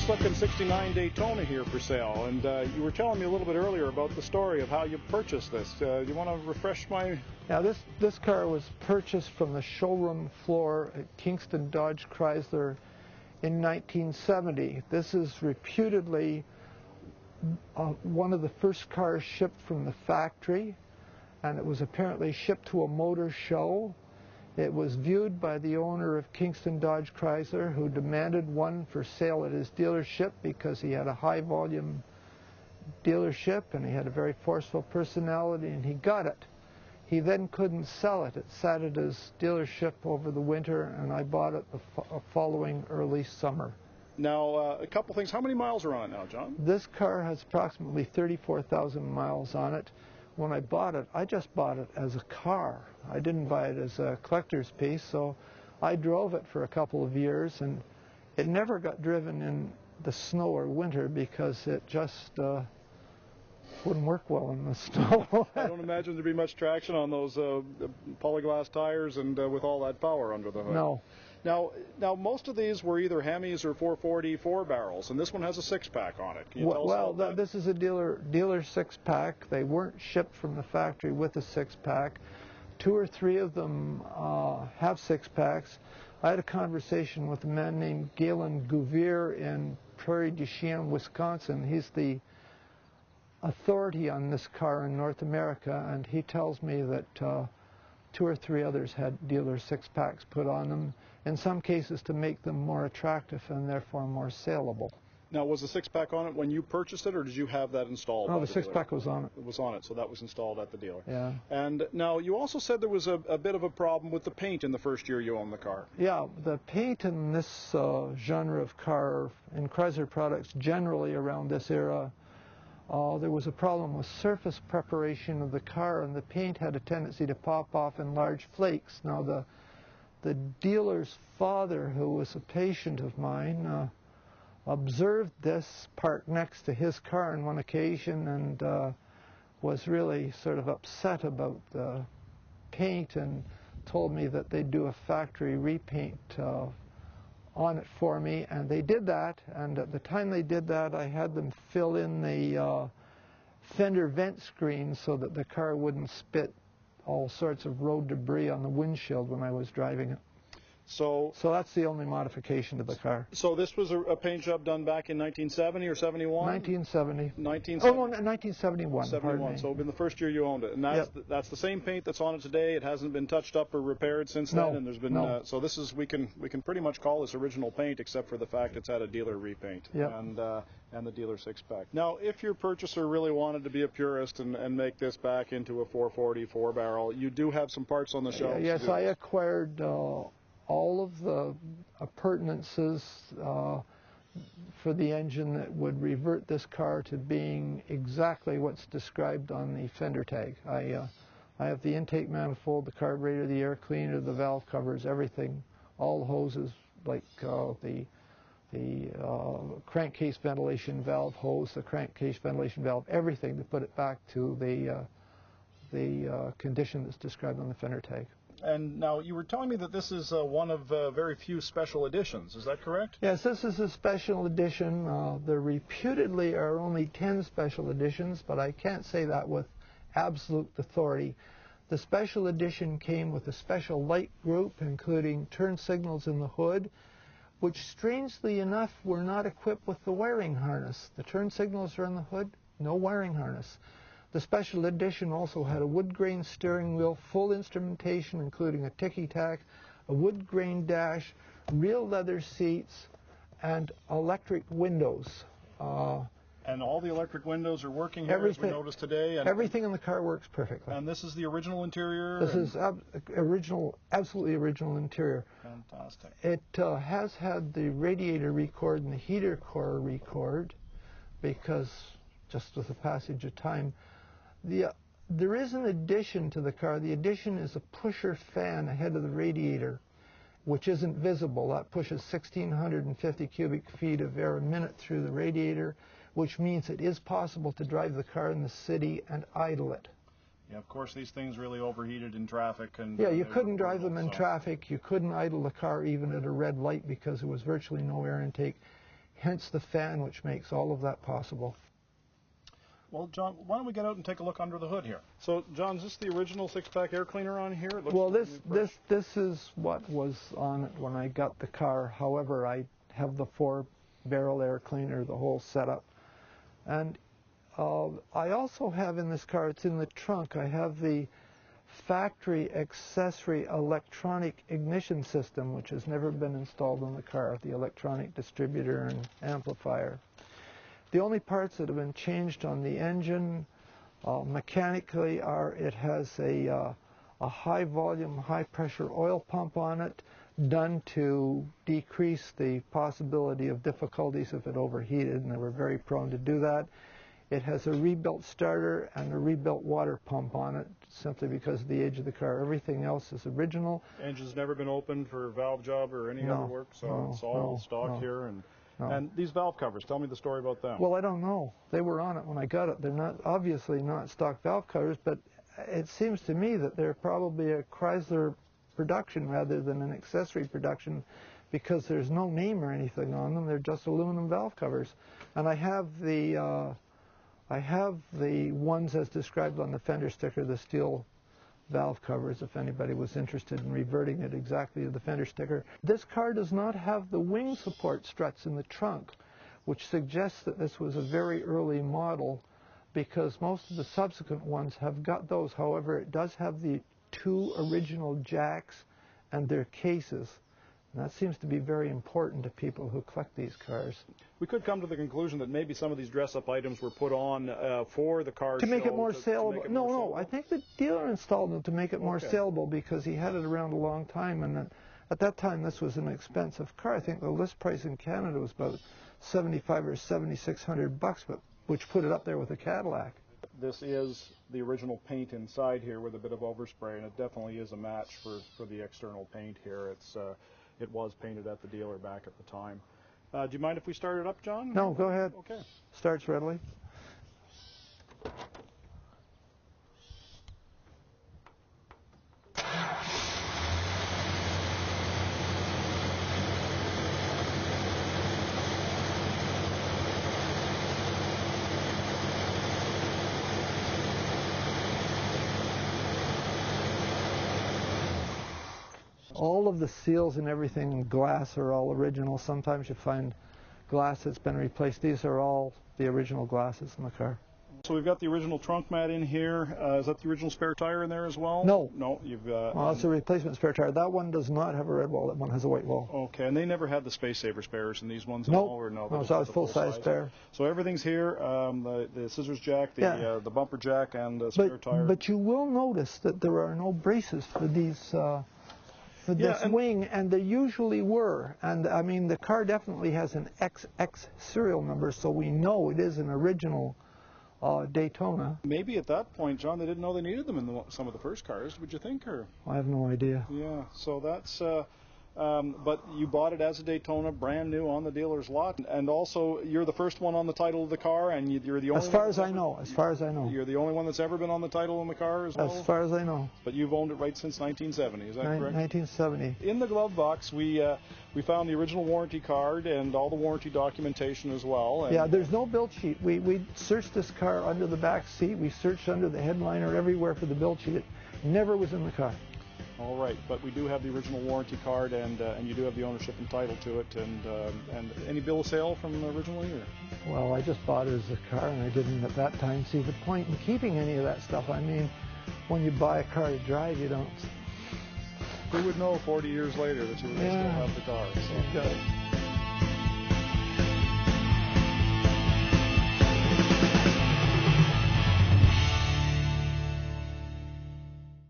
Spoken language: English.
nice-looking '69 Daytona here for sale, and you were telling me a little bit earlier about the story of how you purchased this. You want to refresh my... Yeah, this car was purchased from the showroom floor at Kingston Dodge Chrysler in 1970. This is reputedly one of the first cars shipped from the factory, and it was apparently shipped to a motor show. It was viewed by the owner of Kingston Dodge Chrysler, who demanded one for sale at his dealership because he had a high-volume dealership and he had a very forceful personality, and he got it. He then couldn't sell it. It sat at his dealership over the winter, and I bought it the following early summer. Now, a couple things. How many miles are on it now, John? This car has approximately 34,000 miles on it. When I bought it, I just bought it as a car. I didn't buy it as a collector's piece, so I drove it for a couple of years, and it never got driven in the snow or winter because it just wouldn't work well in the snow. I don't imagine there'd be much traction on those polyglass tires and with all that power under the hood. No. Now, most of these were either Hemis or 440 4-barrels, and this one has a six-pack on it. Can you tell us about that? This is a dealer six-pack. They weren't shipped from the factory with a six-pack. 2 or 3 of them have six-packs. I had a conversation with a man named Galen Gouvier in Prairie du Chien, Wisconsin. He's the authority on this car in North America, and he tells me that 2 or 3 others had dealer six-packs put on them, in some cases to make them more attractive and therefore more saleable. Now, was the six-pack on it when you purchased it, or did you have that installed? No, the six-pack was on it. It was on it, so that was installed at the dealer. Yeah. And now, you also said there was a bit of a problem with the paint in the first year you owned the car. Yeah, the paint in this genre of car, in Chrysler products generally around this era, there was a problem with surface preparation of the car, and the paint had a tendency to pop off in large flakes. Now, the dealer's father, who was a patient of mine, observed this parked next to his car on one occasion and was really sort of upset about the paint and told me that they'd do a factory repaint on it for me, and they did that. And at the time they did that, I had them fill in the fender vent screen so that the car wouldn't spit all sorts of road debris on the windshield when I was driving it. So that's the only modification to the car. So this was a paint job done back in 1970 or 71? 1970. 1970. Oh, no, 1971. 71. So in the first year you owned it, and that's the same paint that's on it today. It hasn't been touched up or repaired since then, and there's been so this is we can pretty much call this original paint, except for the fact it's had a dealer repaint and the dealer six-pack. Now, if your purchaser really wanted to be a purist and make this back into a 440 4-barrel, you do have some parts on the shelves. Yes, I acquired all of the appurtenances for the engine that would revert this car to being exactly what's described on the fender tag. I have the intake manifold, the carburetor, the air cleaner, the valve covers, everything, all the hoses, like the crankcase ventilation valve hose, the crankcase ventilation valve, everything to put it back to the condition that's described on the fender tag. And now, you were telling me that this is one of very few special editions. Is that correct? Yes, this is a special edition. There reputedly are only 10 special editions, but I can't say that with absolute authority. The special edition came with a special light group, including turn signals in the hood, which strangely enough were not equipped with the wiring harness. The turn signals are in the hood, no wiring harness. The special edition also had a wood grain steering wheel, full instrumentation including a ticky-tack, a wood grain dash, real leather seats, and electric windows. And all the electric windows are working here, as we noticed today? And everything in the car works perfectly. And this is the original interior? This is absolutely original interior. Fantastic. It has had the radiator record and the heater core record because, just with the passage of time, there is an addition to the car. The addition is a pusher fan ahead of the radiator, which isn't visible. That pushes 1,650 cubic feet of air a minute through the radiator, which means it is possible to drive the car in the city and idle it. Yeah, of course, these things really overheated in traffic. And yeah, you couldn't drive them in traffic. You couldn't idle the car even at a red light because there was virtually no air intake. hence the fan, which makes all of that possible. Well, John, why don't we get out and take a look under the hood here? So, John, is this the original six-pack air cleaner on here? Well, this is what was on it when I got the car. However, I have the 4-barrel air cleaner, the whole setup. And I also have in this car, it's in the trunk, I have the factory accessory electronic ignition system, which has never been installed in the car, the electronic distributor and amplifier. The only parts that have been changed on the engine mechanically are it has a high volume, high pressure oil pump on it, done to decrease the possibility of difficulties if it overheated, and they were very prone to do that. It has a rebuilt starter and a rebuilt water pump on it, simply because of the age of the car. Everything else is original. Engine's never been opened for valve job or any other work, so it's all stock here. And these valve covers, tell me the story about them. Well, I don't know. They were on it when I got it. They're not obviously not stock valve covers, but it seems to me that they're probably a Chrysler production rather than an accessory production, because there's no name or anything on them. They're just aluminum valve covers. And I have the ones as described on the fender sticker, the steel valve covers, if anybody was interested in reverting it exactly to the fender sticker. This car does not have the wing support struts in the trunk, which suggests that this was a very early model, because most of the subsequent ones have got those. However, it does have the 2 original jacks and their cases. And that seems to be very important to people who collect these cars. We could come to the conclusion that maybe some of these dress-up items were put on for the car to make it more saleable. No, I think the dealer installed them to make it more saleable, because he had it around a long time, and at that time this was an expensive car. I think the list price in Canada was about $7,500 or $7,600, but which put it up there with a Cadillac. This is the original paint inside here with a bit of overspray, and it definitely is a match for the external paint here. It was painted at the dealer back at the time. Do you mind if we start it up, John? No, go ahead. Okay. Starts readily. All of the seals and everything in glass are all original. Sometimes you find glass that's been replaced. These are all the original glasses in the car. So we've got the original trunk mat in here. Is that the original spare tire in there as well? No. No, you've well, it's a replacement spare tire. That one does not have a red wall. That one has a white wall. Okay, and they never had the Space Saver spares in these ones at all? all? Or no, No, so it's full-size spare. So everything's here, the scissors jack, the bumper jack, and the spare tire. But you will notice that there are no braces for these for this wing, and there usually were. And I mean, the car definitely has an XX serial number, so we know it is an original Daytona. Maybe at that point, John, they didn't know they needed them in some of the first cars, would you think? Or I have no idea. Yeah, so that's but you bought it as a Daytona, brand new on the dealer's lot, and also you're the first one on the title of the car, and you're the only. As far as I know, you're the only one that's ever been on the title in the car as well. As far as I know. But you've owned it right since 1970, is that correct? 1970. In the glove box, we found the original warranty card and all the warranty documentation as well. And yeah, there's no build sheet. We searched this car under the back seat. We searched under the headliner, everywhere for the build sheet. It never was in the car. All right, but we do have the original warranty card, and you do have the ownership and title to it, and any bill of sale from originally? Or? Well, I just bought it as a car, and I didn't at that time see the point in keeping any of that stuff. I mean, when you buy a car to drive, you don't. Who would know 40 years later that you would still have the car? So.